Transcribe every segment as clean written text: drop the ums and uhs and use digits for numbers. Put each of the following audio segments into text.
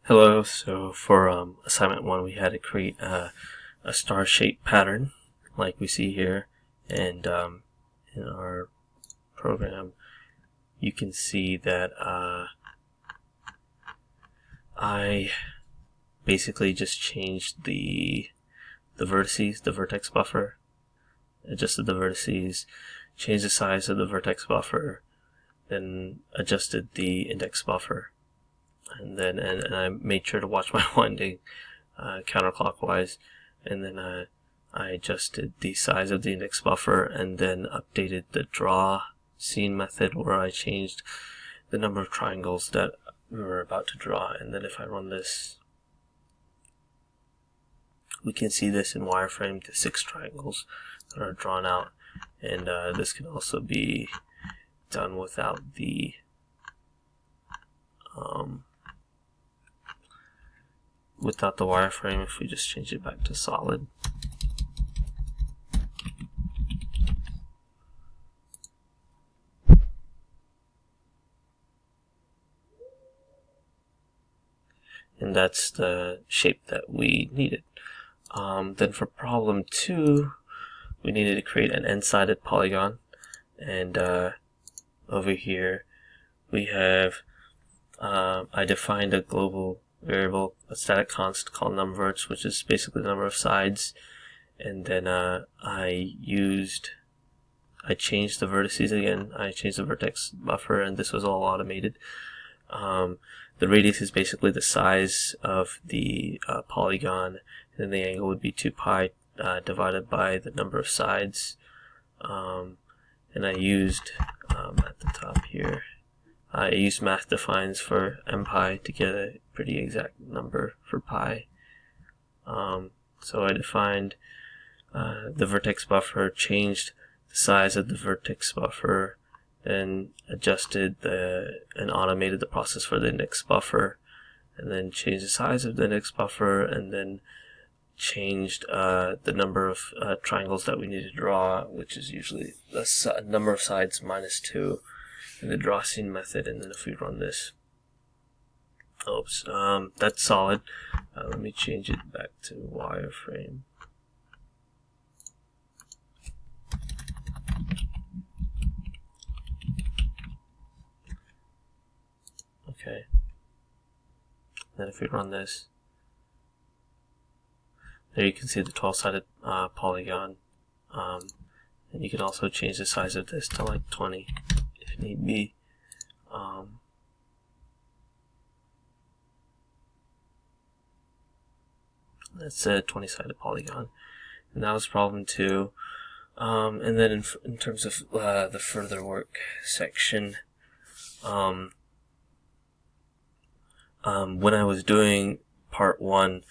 Hello, so for assignment 1 we had to create a star-shaped pattern like we see here, and in our program you can see that I basically just changed the vertices, the vertex buffer, adjusted the vertices, changed the size of the vertex buffer, then adjusted the index buffer. And then I made sure to watch my winding counterclockwise, and then I adjusted the size of the index buffer, and then updated the draw scene method where I changed the number of triangles that we were about to draw. And then if I run this, we can see this in wireframe, the 6 triangles that are drawn out, and this can also be done without the wireframe if we just change it back to solid. And that's the shape that we needed. Then for problem 2, we needed to create an n-sided polygon, and over here we have I defined a global variable, a static constant called numVerts, which is basically the number of sides, and then I changed the vertices again. I changed the vertex buffer, and this was all automated. The radius is basically the size of the polygon, and then the angle would be 2 pi divided by the number of sides. And I used at the top here, I used math defines for mpi to get a pretty exact number for pi. So I defined the vertex buffer, changed the size of the vertex buffer, then adjusted and automated the process for the index buffer, and then changed the size of the index buffer, and then changed the number of triangles that we need to draw, which is usually the number of sides minus 2 in the draw scene method. And then if we run this, oops, that's solid. Let me change it back to wireframe. Okay. Then if we run this, there you can see the 12-sided polygon, and you can also change the size of this to like 20 if need be. That's a 20-sided polygon, and that was problem 2. And then in terms of the further work section, when I was doing part 1,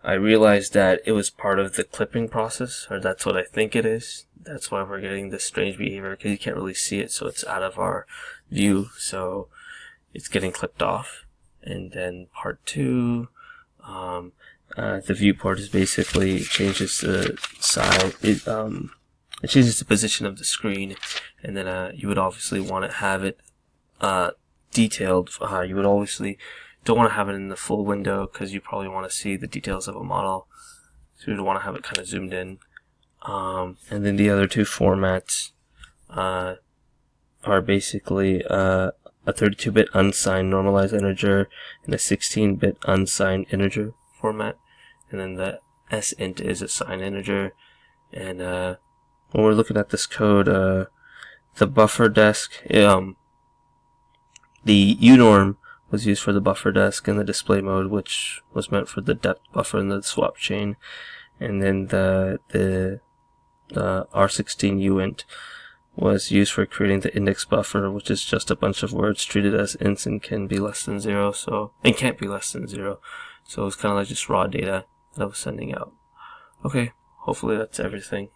I realized that it was part of the clipping process, or that's what I think it is. That's why we're getting this strange behavior, because you can't really see it, so it's out of our view, so it's getting clipped off. And then part 2, the viewport is basically changes the size, it changes the position of the screen, and then you would obviously want to have it detailed. You would obviously don't want to have it in the full window because you probably want to see the details of a model, so you'd want to have it kind of zoomed in. And then the other 2 formats are basically a 32-bit unsigned normalized integer and a 16-bit unsigned integer format. And then the sint is a signed integer. And when we're looking at this code, the buffer desk, the unorm was used for the buffer desk, and the display mode, which was meant for the depth buffer and the swap chain. And then the R16 uint was used for creating the index buffer, which is just a bunch of words treated as ints and can be less than 0, and can't be less than 0. So it's kind of like just raw data that I was sending out. Okay, hopefully that's everything.